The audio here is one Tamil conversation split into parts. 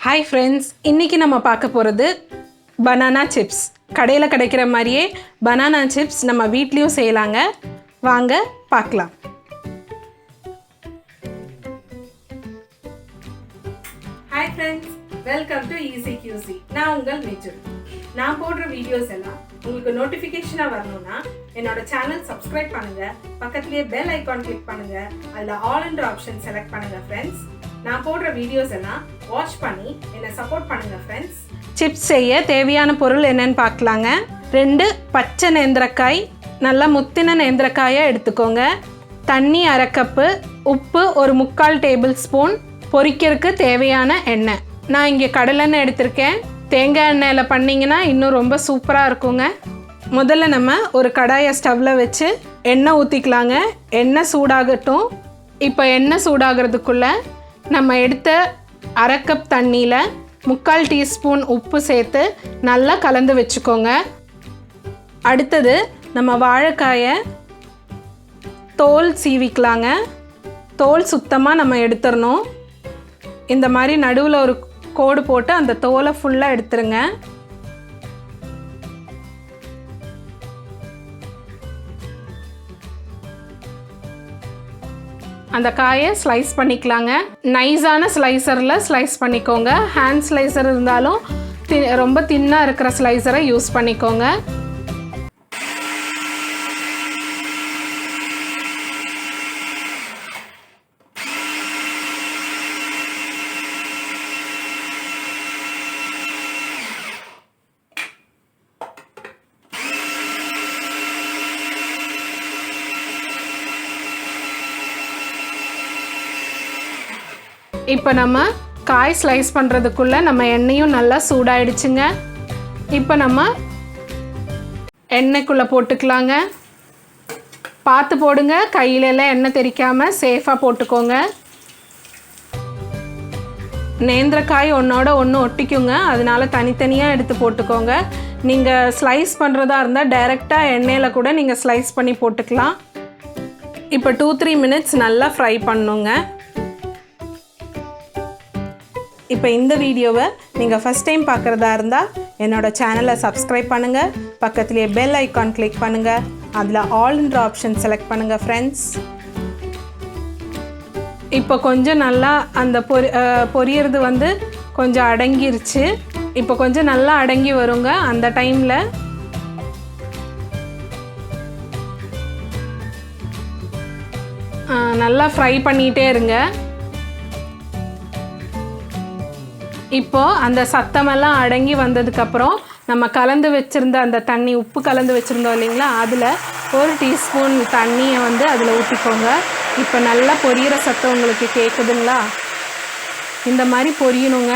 Hi friends, இன்னைக்கு நம்ம பார்க்க போறது banana chips. கடையில கிடைக்கிற மாதிரியே banana chips நம்ம வீட்லயும் செய்யலாங்க. வாங்க பார்க்கலாம். Hi friends, welcome to Easy QC. நான் உங்கள் மிஜுன். நான் போடுற வீடியோஸ் எல்லாம் உங்களுக்கு நோட்டிஃபிகேஷனா வரணும்னா என்னோட சேனல் சப்ஸ்கிரைப் பண்ணுங்க. பக்கத்துலயே பெல் ஐகான் கிளிக் பண்ணுங்க. அதுல ஆல் என்ற ஆப்ஷன் செலக்ட் பண்ணுங்க friends. நான் போடுற வீடியோஸ் எல்லாம் வாட்ச் பண்ணி என்ன சப்போர்ட் பண்ணுங்க फ्रेंड्स. சிப்ஸ் செய்ய தேவையான பொருள் என்னன்னு பார்க்கலாங்க. 2 பச்சை நேந்திரக்காய், நல்ல முத்தின நேந்திரக்காயை எடுத்துக்கோங்க. தண்ணி 1/2 கப், உப்பு 1/4 டேபிள் ஸ்பூன், பொரிக்கிறதுக்கு தேவையான எண்ணெய். நான் இங்கே கடலெண்ணெய் எடுத்திருக்கேன். தேங்காய் எண்ணெயில் பண்ணிங்கன்னா இன்னும் ரொம்ப சூப்பராக இருக்குங்க. முதல்ல நம்ம ஒரு கடாயை ஸ்டவ்வில் வச்சு எண்ணெய் ஊற்றிக்கலாங்க. எண்ணெய் சூடாகட்டும். இப்போ எண்ணெய் சூடாகிறதுக்குள்ளே நம்ம எடுத்த 1/2 கப் தண்ணியில் 3/4 டீஸ்பூன் உப்பு சேர்த்து நல்லா கலந்து வச்சுக்கோங்க. அடுத்தது நம்ம வாழைக்காயை தோல் சீவிக்கலாங்க. தோல் சுத்தமாக நம்ம எடுத்துடணும். இந்த மாதிரி நடுவில் ஒரு கோடு போட்டு அந்த தோலை ஃபுல்லாக எடுத்துருங்க. அந்த காயை ஸ்லைஸ் பண்ணிக்கலாங்க. நைஸான ஸ்லைசரில் ஸ்லைஸ் பண்ணிக்கோங்க. ஹேண்ட் ஸ்லைசர் இருந்தாலும் ரொம்ப தின்னாக இருக்கிற ஸ்லைசரை யூஸ் பண்ணிக்கோங்க. இப்போ நம்ம காய் ஸ்லைஸ் பண்ணுறதுக்குள்ளே நம்ம எண்ணெயும் நல்லா சூடாயிடுச்சுங்க. இப்போ நம்ம எண்ணெய்க்குள்ளே போட்டுக்கலாங்க. பார்த்து போடுங்க, கையிலெல்லாம் எண்ணெய் தெறிக்காமல் சேஃபாக போட்டுக்கோங்க. நேந்திரக்காய் ஒன்றோட ஒன்று ஒட்டிக்குங்க, அதனால தனித்தனியாக எடுத்து போட்டுக்கோங்க. நீங்கள் ஸ்லைஸ் பண்ணுறதா இருந்தால் டைரெக்டாக எண்ணெயில் கூட நீங்கள் ஸ்லைஸ் பண்ணி போட்டுக்கலாம். இப்போ 2-3 மினிட்ஸ் நல்லா ஃப்ரை பண்ணுங்க. இப்போ இந்த வீடியோவை நீங்கள் ஃபஸ்ட் டைம் பார்க்குறதா இருந்தால் என்னோடய சேனலை சப்ஸ்கிரைப் பண்ணுங்கள். பக்கத்துலேயே பெல் ஐக்கான் கிளிக் பண்ணுங்கள். அதில் ஆல்ன்ற ஆப்ஷன் செலக்ட் பண்ணுங்கள் ஃப்ரெண்ட்ஸ். இப்போ கொஞ்சம் நல்லா அந்த பொரியறது வந்து கொஞ்சம் அடங்கிருச்சு. இப்போ கொஞ்சம் நல்லா அடங்கி வருங்க. அந்த டைமில் நல்லா ஃப்ரை பண்ணிகிட்டே இருங்க. இப்போது அந்த சத்தமெல்லாம் அடங்கி வந்ததுக்கப்புறம் நம்ம கலந்து வச்சுருந்த அந்த தண்ணி, உப்பு கலந்து வச்சுருந்தோம் இல்லைங்களா, அதில் 1 டீஸ்பூன் தண்ணியை வந்து அதில் ஊற்றிக்கோங்க. இப்போ நல்லா பொரியிற சத்தம் உங்களுக்கு கேட்குதுங்களா? இந்த மாதிரி பொரியணுங்க.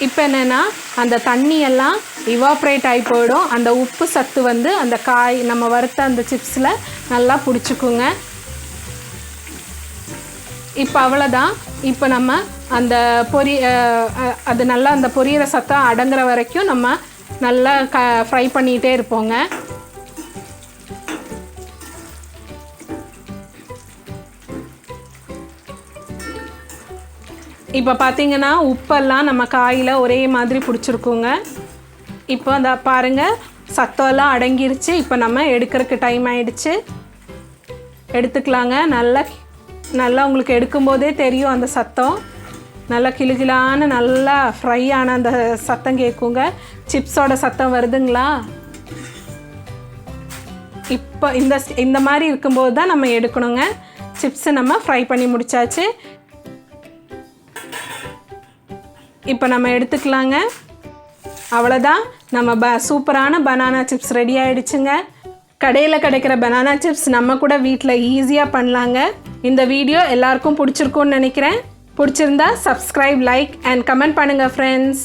இப்போ என்னென்னா அந்த தண்ணியெல்லாம் இவாப்ரேட் ஆகி போயிடும். அந்த உப்பு சத்து வந்து அந்த காய் நம்ம வறுத்த அந்த சிப்ஸில் நல்லா பிடிச்சிக்குங்க. இப்போ அவ்வளோதான். இப்போ நம்ம அந்த அது நல்லா அந்த பொரியிற சத்தம் அடங்குற வரைக்கும் நம்ம நல்லா ஃப்ரை பண்ணிகிட்டே இருப்போங்க. இப்போ பார்த்திங்கன்னா உப்பெல்லாம் நம்ம காயில் ஒரே மாதிரி பிடிச்சிருக்குங்க. இப்போ அந்த பாருங்கள், சத்தம்லாம் அடங்கிருச்சு. இப்போ நம்ம எடுக்கிறதுக்கு டைம் ஆகிடுச்சு. எடுத்துக்கலாங்க. நல்லா உங்களுக்கு எடுக்கும்போதே தெரியும் அந்த சத்தம். நல்லா கிளுகிலான நல்லா ஃப்ரை ஆன அந்த சத்தம் கேட்குங்க. சிப்ஸோட சத்தம் வருதுங்களா? இப்போ இந்த மாதிரி இருக்கும்போது தான் நம்ம எடுக்கணுங்க. சிப்ஸை நம்ம ஃப்ரை பண்ணி முடிச்சாச்சு. இப்போ நம்ம எடுத்துக்கலாங்க. அவ்வளோதான், நம்ம சூப்பரான பனானா சிப்ஸ் ரெடி ஆகிடுச்சுங்க. கடையில் கிடைக்கிற பனானா சிப்ஸ் நம்ம கூட வீட்டில் ஈஸியாக பண்ணலாங்க. இந்த வீடியோ எல்லாருக்கும் பிடிச்சிருக்கும்னு நினைக்கிறேன். பிடிச்சிருந்தா சப்ஸ்கிரைப், லைக் அண்ட் கமெண்ட் பண்ணுங்கள் ஃப்ரெண்ட்ஸ்.